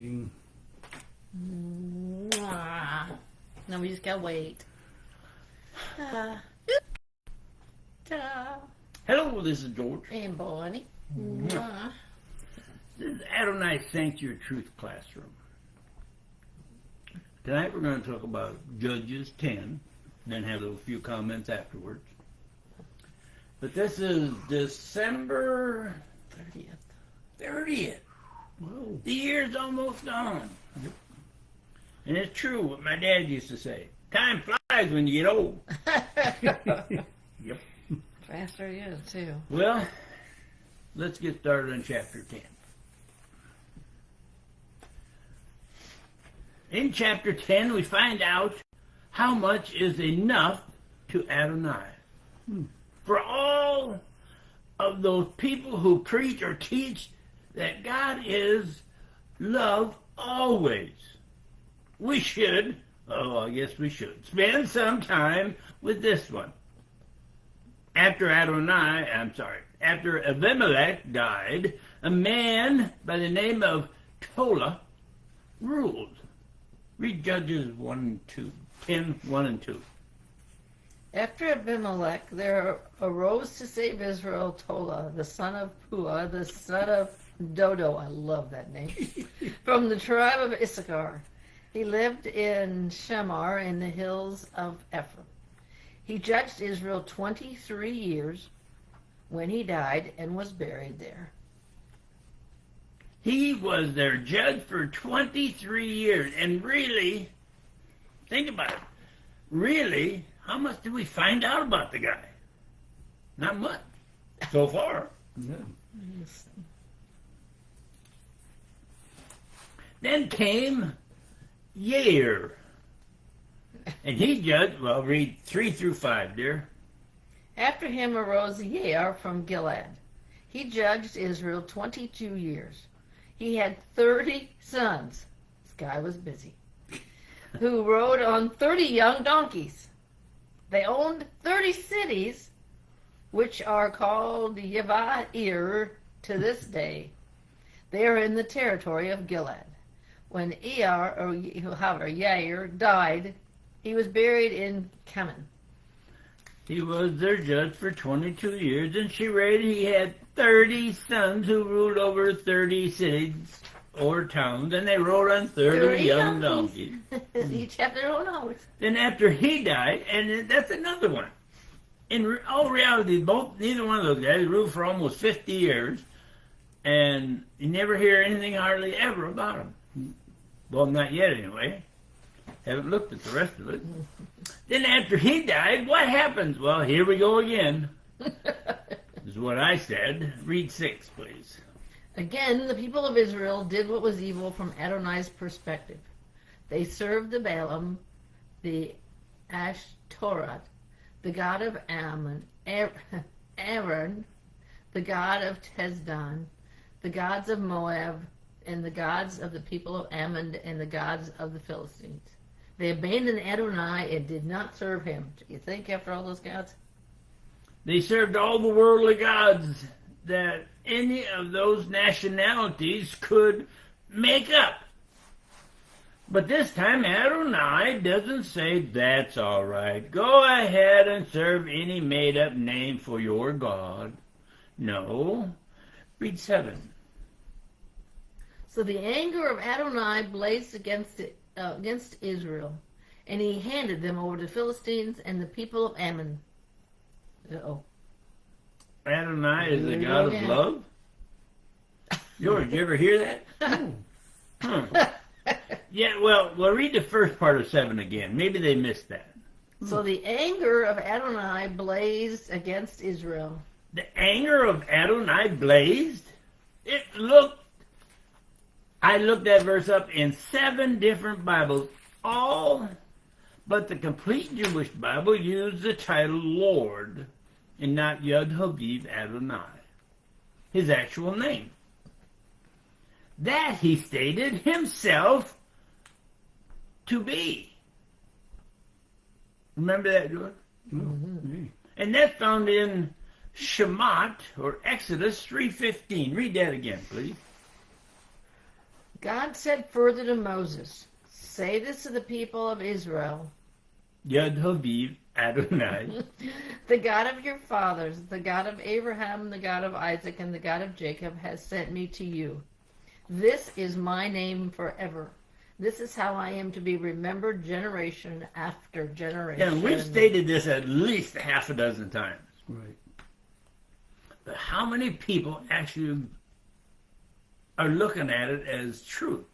Mwah. Now we just gotta wait. Ta. Hello, this is George. And Bonnie. Mwah. This is Adonai Sanctuary Truth Classroom. Tonight we're going to talk about Judges 10, then have a few comments afterwards. But this is December 30th. Whoa. The year's almost gone. Yep. And it's true what my dad used to say. Time flies when you get old. Yep. Faster you too. Well, let's get started on chapter 10. In chapter 10, we find out how much is enough to Adonai. For all of those people who preach or teach that God is love always, we should, we should, spend some time with this one. After Abimelech died, a man by the name of Tola ruled. Read Judges 10, 1 and 2. After Abimelech, there arose to save Israel Tola, the son of Puah, the son of Dodo, I love that name, from the tribe of Issachar. He lived in Shamar in the hills of Ephraim. He judged Israel 23 years when he died and was buried there. He was their judge for 23 years. And really, think about it. Really, how much did we find out about the guy? Not much so far. Yeah. Then came Yair. And he judged, well, read 3 through 5, dear. After him arose Yair from Gilead. He judged Israel 22 years. He had 30 sons. This guy was busy. Who rode on 30 young donkeys. They owned 30 cities, which are called Yavair to this day. They are in the territory of Gilead. When Yair died, he was buried in Kaman. He was their judge for 22 years, and she read he had 30 sons who ruled over 30 cities or towns, and they rode on 30 young donkeys. Each have their own horse. Then after he died, and that's another one. In all reality, neither one of those guys ruled for almost 50 years, and you never hear anything hardly ever about them. Well, not yet anyway. Haven't looked at the rest of it. Then after he died, what happens? Well, here we go again. This is what I said. Read 6, please. Again, the people of Israel did what was evil from Adonai's perspective. They served the Balaam, the Ashtoreth, the god of Ammon, Aaron, the god of Tezdan, the gods of Moab, and the gods of the people of Ammon, and the gods of the Philistines. They abandoned Adonai and did not serve him. Do you think after all those gods? They served all the worldly gods that any of those nationalities could make up. But this time Adonai doesn't say, that's all right. Go ahead and serve any made-up name for your God. No. Read 7. So the anger of Adonai blazed against Israel, and he handed them over to the Philistines and the people of Ammon. Uh-oh. Adonai is the God of love? George, you ever hear that? Yeah, well, read the first part of 7 again. Maybe they missed that. So the anger of Adonai blazed against Israel. The anger of Adonai blazed? I looked that verse up in 7 different Bibles, all but the complete Jewish Bible used the title Lord and not Yud Haviv Adonai, his actual name. That he stated himself to be. Remember that, George? Mm-hmm. And that's found in Shemot, or Exodus 3:15. Read that again, please. God said further to Moses, say this to the people of Israel. Yod Haviv Adonai. The God of your fathers, the God of Abraham, the God of Isaac, and the God of Jacob has sent me to you. This is my name forever. This is how I am to be remembered generation after generation. And we've stated this at least half a dozen times. Right. But how many people actually are looking at it as truth?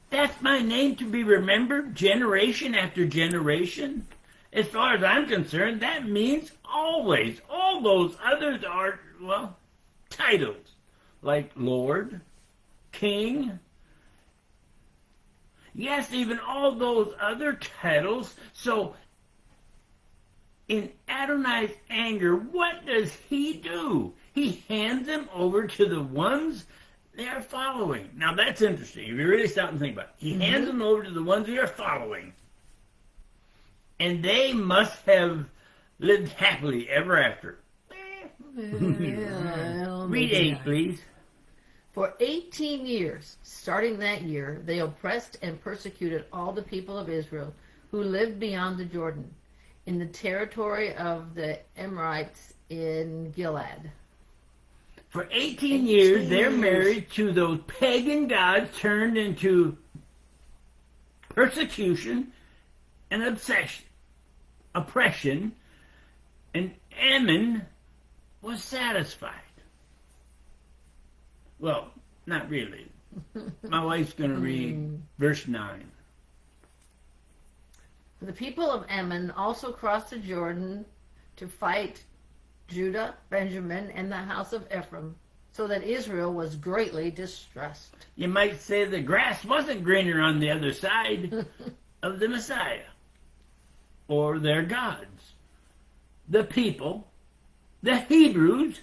That's my name to be remembered generation after generation? As far as I'm concerned, that means always. All those others are, well, titles. Like Lord, King. Yes, even all those other titles. So, in Adonai's anger, what does he do? He hands them over to the ones they are following. Now that's interesting. If you really stop and think about it. He hands them over to the ones they are following. And they must have lived happily ever after. Read 8, please. For 18 years, starting that year, they oppressed and persecuted all the people of Israel who lived beyond the Jordan, in the territory of the Amorites in Gilead. For 18 years, they're married to those pagan gods turned into persecution and oppression, and Ammon was satisfied. Well, not really. My wife's going to read verse 9. The people of Ammon also crossed the Jordan to fight Judah, Benjamin, and the house of Ephraim, so that Israel was greatly distressed. You might say the grass wasn't greener on the other side of the Messiah or their gods. The people, the Hebrews,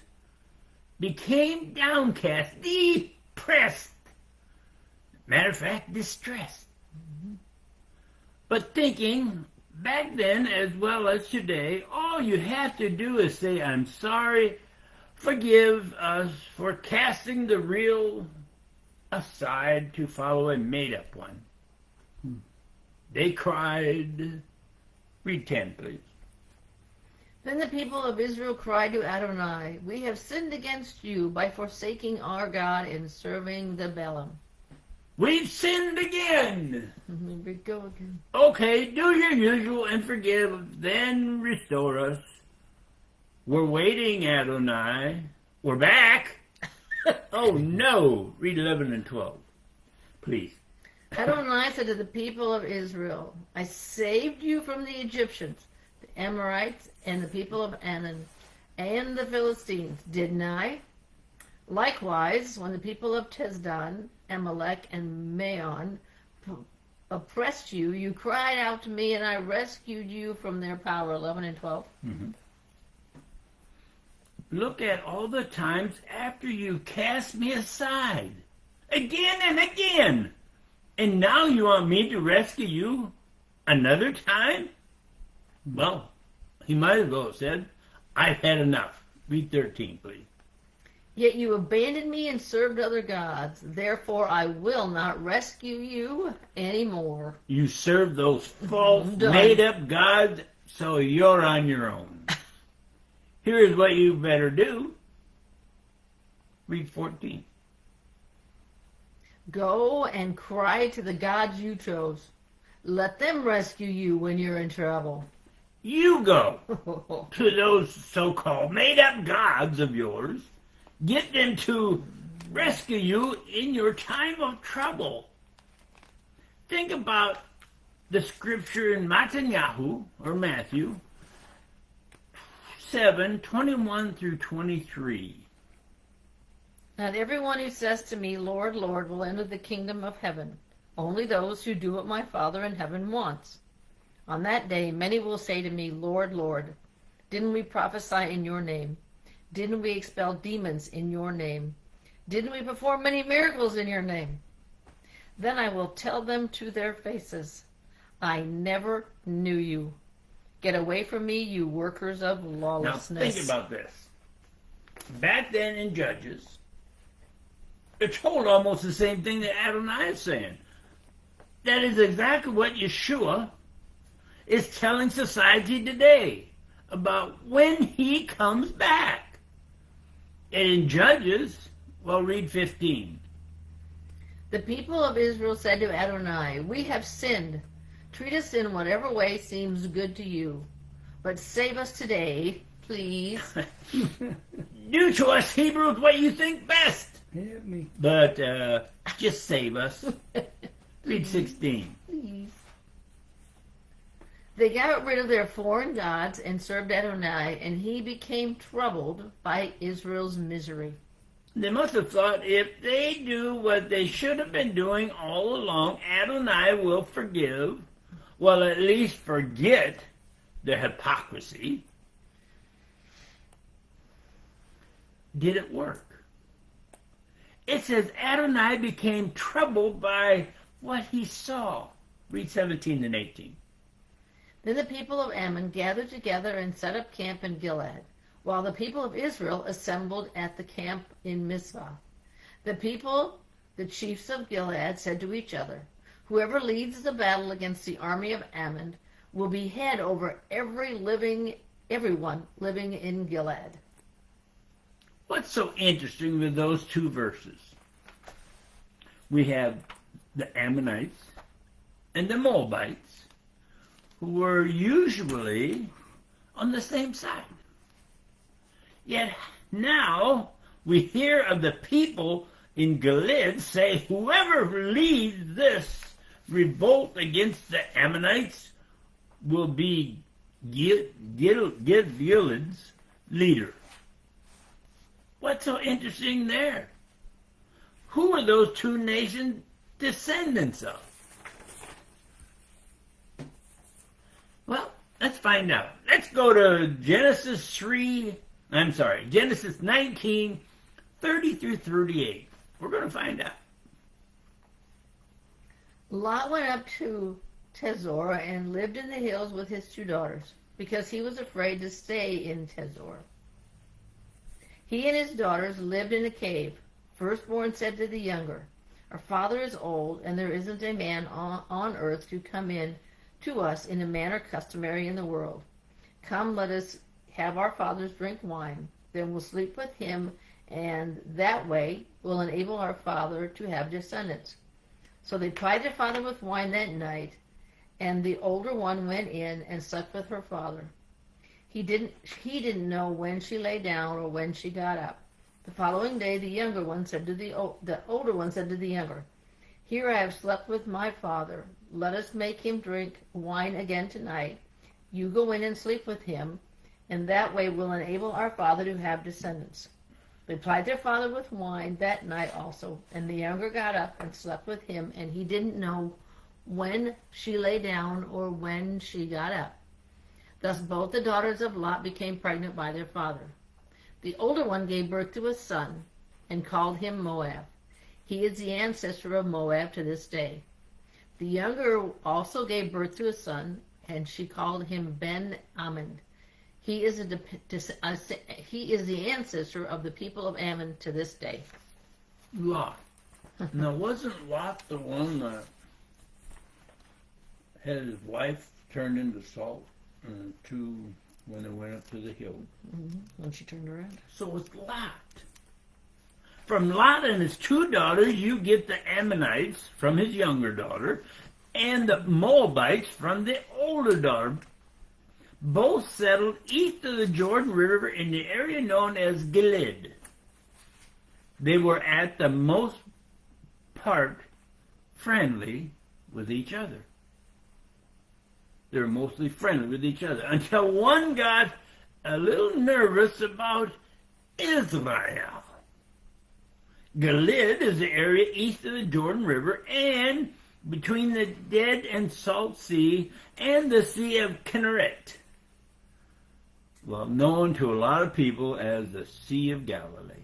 became downcast, depressed. Matter of fact, distressed. But thinking, back then as well as today, all you have to do is say, I'm sorry, forgive us for casting the real aside to follow a made-up one. They cried. Read 10, please. Then the people of Israel cried to Adonai, we have sinned against you by forsaking our God and serving the Balaam. We've sinned again. Here we go again. Okay, do your usual and forgive, then restore us. We're waiting, Adonai. We're back. Oh no. Read 11 and 12, please. Adonai said to the people of Israel, I saved you from the Egyptians, the Amorites, and the people of Ammon, and the Philistines, didn't I? Likewise, when the people of Tesdan, Amalek, and Maon oppressed you, you cried out to me, and I rescued you from their power. 11 and 12. Mm-hmm. Look at all the times after you cast me aside, again and again. And now you want me to rescue you another time? Well, he might as well have said, I've had enough. Read 13, please. Yet you abandoned me and served other gods. Therefore I will not rescue you anymore. You serve those false, made-up gods, so you're on your own. Here's what you better do. Read 14. Go and cry to the gods you chose. Let them rescue you when you're in trouble. You go to those so-called made-up gods of yours. Get them to rescue you in your time of trouble. Think about the scripture in Matthew 7:21 through 23. Not everyone who says to me, Lord, Lord, will enter the kingdom of heaven. Only those who do what my Father in heaven wants. On that day, many will say to me, Lord, Lord, didn't we prophesy in your name? Didn't we expel demons in your name? Didn't we perform many miracles in your name? Then I will tell them to their faces, I never knew you. Get away from me, you workers of lawlessness. Now think about this. back then in Judges, they're told almost the same thing that Adonai is saying. That is exactly what Yeshua is telling society today about when he comes back. And in Judges, well, read 15. The people of Israel said to Adonai, "We have sinned. Treat us in whatever way seems good to you. But save us today, please." Do to us Hebrews what you think best. Help me. But just save us. Read 16. Please. They got rid of their foreign gods and served Adonai, and he became troubled by Israel's misery. They must have thought if they do what they should have been doing all along, Adonai will forgive, well, at least forget the hypocrisy. Did it work? It says Adonai became troubled by what he saw. Read 17 and 18. Then the people of Ammon gathered together and set up camp in Gilead, while the people of Israel assembled at the camp in Mizpah. The chiefs of Gilead, said to each other, "Whoever leads the battle against the army of Ammon will be head over everyone living in Gilead." What's so interesting with those two verses? We have the Ammonites and the Moabites, who were usually on the same side. Yet now we hear of the people in Gilead say, whoever leads this revolt against the Ammonites will be Gilead's leader. What's so interesting there? Who are those two nations descendants of? Well, let's find out. Let's go to Genesis 19, 30 through 38. We're going to find out. Lot went up to Tezor and lived in the hills with his two daughters, because he was afraid to stay in Tezor. He and his daughters lived in a cave. Firstborn said to the younger, "Our father is old, and there isn't a man on earth to come in to us in a manner customary in the world. Come, let us have our fathers drink wine. Then we'll sleep with him, and that way we'll enable our father to have descendants." So they plied their father with wine that night, and the older one went in and slept with her father. He didn't know when she lay down or when she got up. The following day, the older one said to the younger, "Here I have slept with my father. Let us make him drink wine again tonight. You go in and sleep with him, and that way we'll enable our father to have descendants." They plied their father with wine that night also, and the younger got up and slept with him, and he didn't know when she lay down or when she got up. Thus both the daughters of Lot became pregnant by their father. The older one gave birth to a son and called him Moab. He is the ancestor of Moab to this day. The younger also gave birth to a son, and she called him Ben-Ammon. He is the ancestor of the people of Ammon to this day. Lot. Now, wasn't Lot the one that had his wife turned into salt when they went up to the hill? Mm-hmm. When she turned around. So it's Lot. From Lot and his two daughters, you get the Ammonites from his younger daughter, and the Moabites from the older daughter. Both settled east of the Jordan River in the area known as Gilead. They were at the most part friendly with each other. They were mostly friendly with each other until one got a little nervous about Israel. Gilead is the area east of the Jordan River and between the Dead and Salt Sea and the Sea of Kinneret. Well, known to a lot of people as the Sea of Galilee.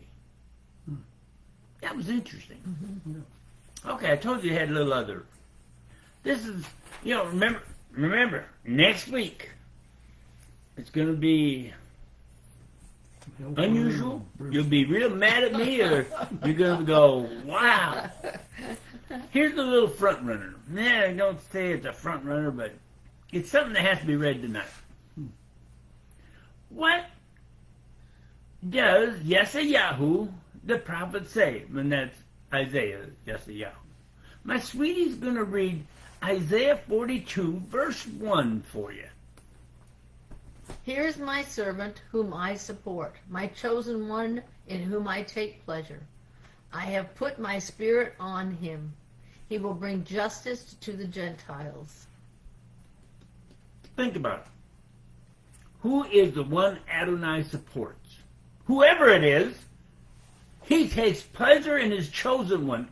That was interesting. Mm-hmm. Okay, I told you it had a little other. This is, remember, next week, it's going to be Unusual? You'll be real mad at me, or you're going to go, wow. Here's a little front runner. Nah, don't say it's a front runner, but it's something that has to be read tonight. What does Yeshayahu, the prophet, say? And that's Isaiah, Yeshayahu. My sweetie's going to read Isaiah 42, verse 1 for you. Here is my servant whom I support, my chosen one in whom I take pleasure. I have put my spirit on him. He will bring justice to the Gentiles. Think about it. Who is the one Adonai supports? Whoever it is, he takes pleasure in his chosen one.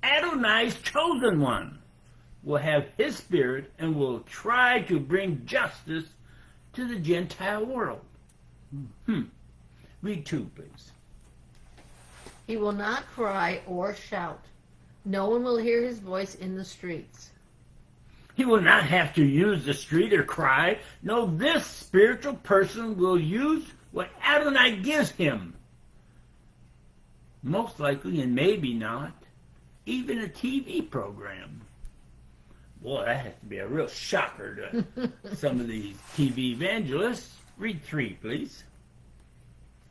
Adonai's chosen one will have his spirit and will try to bring justice to the Gentile world. Read 2, please. He will not cry or shout. No one will hear his voice in the streets. He will not have to use the street or cry. No, this spiritual person will use what Adonai gives him. Most likely, and maybe not, even a TV program. Boy, that has to be a real shocker to some of these TV evangelists. Read 3, please.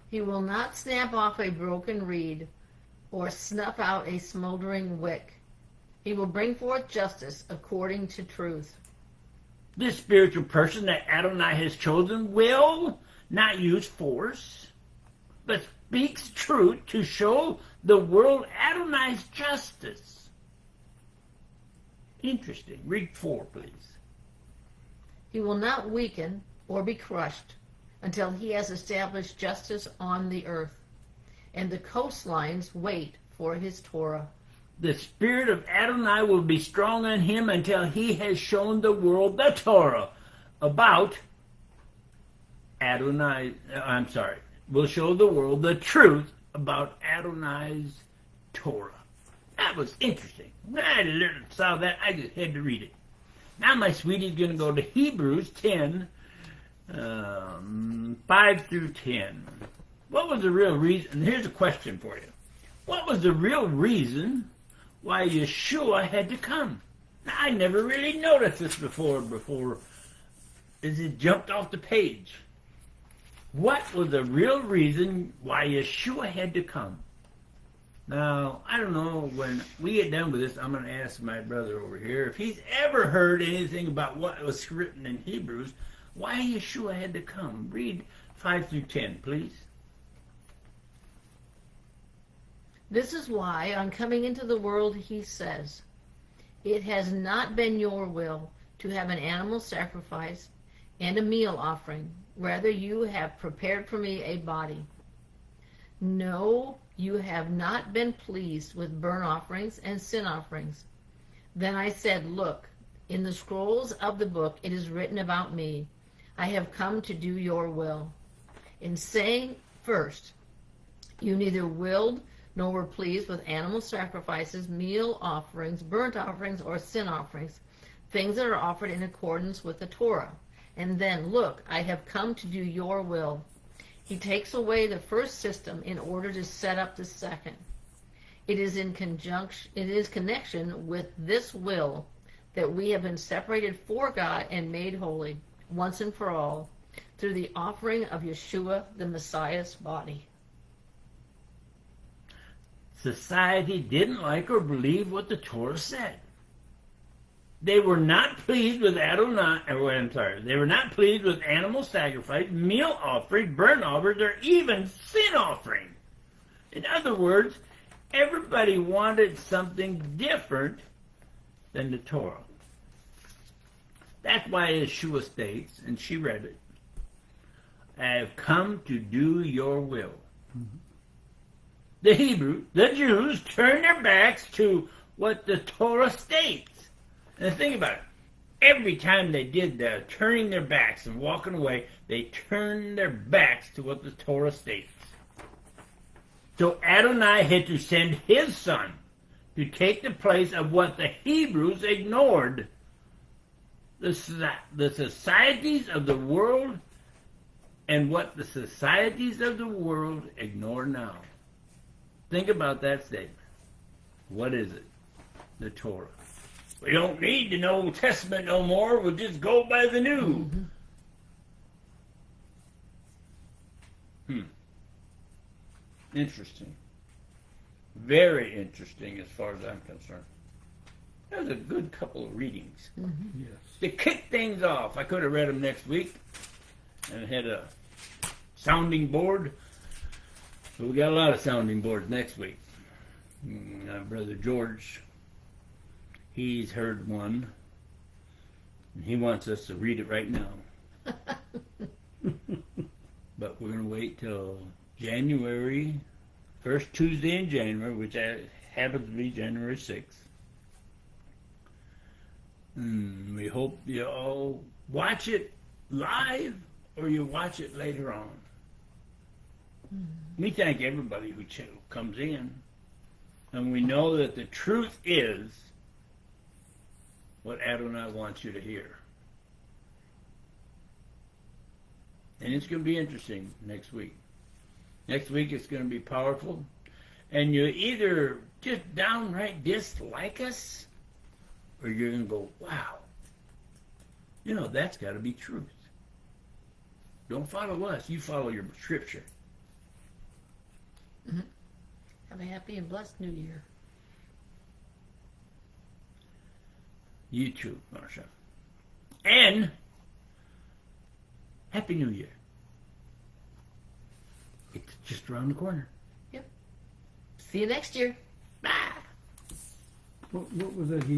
He will not snap off a broken reed or snuff out a smoldering wick. He will bring forth justice according to truth. This spiritual person that Adonai has chosen will not use force, but speaks truth to show the world Adonai's justice. Interesting. Read 4, please. He will not weaken or be crushed until he has established justice on the earth, and the coastlines wait for his Torah. The spirit of Adonai will be strong on him until he has shown the world the Torah about Adonai. Will show the world the truth about Adonai's Torah. That was interesting. When I saw that, I just had to read it. Now my sweetie's going to go to Hebrews 10, 5 through 10. What was the real reason? And here's a question for you. What was the real reason why Yeshua had to come? Now, I never really noticed this before as it jumped off the page. What was the real reason why Yeshua had to come? Now, I don't know, when we get done with this, I'm going to ask my brother over here if he's ever heard anything about what was written in Hebrews, why Yeshua had to come. Read 5 through 10, please. This is why, on coming into the world, he says, it has not been your will to have an animal sacrifice and a meal offering. Rather, you have prepared for me a body. No, you have not been pleased with burnt offerings and sin offerings. Then I said, look, in the scrolls of the book it is written about me. I have come to do your will. In saying first, you neither willed nor were pleased with animal sacrifices, meal offerings, burnt offerings, or sin offerings, things that are offered in accordance with the Torah. And then, look, I have come to do your will. He takes away the first system in order to set up the second. It is connection with this will that we have been separated for God and made holy once and for all through the offering of Yeshua, the Messiah's body. Society didn't like or believe what the Torah said. They were not pleased with they were not pleased with animal sacrifice, meal offering, burnt offerings, or even sin offering. In other words, everybody wanted something different than the Torah. That's why Yeshua states, and she read it, I have come to do your will. Mm-hmm. The Jews turned their backs to what the Torah states. And think about it. Every time they did that, turning their backs and walking away, they turned their backs to what the Torah states. So Adonai had to send his son to take the place of what the Hebrews ignored. The societies of the world and what the societies of the world ignore now. Think about that statement. What is it? The Torah. We don't need the Old Testament no more. We'll just go by the New. Interesting. Very interesting as far as I'm concerned. That was a good couple of readings. Yes. To kick things off, I could have read them next week and had a sounding board. But we got a lot of sounding boards next week. Brother George, he's heard one. And he wants us to read it right now. But we're going to wait till January, first Tuesday in January, which happens to be January 6th. We hope you all watch it live or you watch it later on. We thank everybody who comes in. And we know that the truth is what Adonai wants you to hear. And it's going to be interesting next week. Next week it's going to be powerful. And you either just downright dislike us, or you're going to go, wow, you know, that's got to be truth. Don't follow us. You follow your scripture. Have a happy and blessed New Year. You too, Marsha. And Happy New Year. It's just around the corner. Yep. See you next year. Bye. What was that he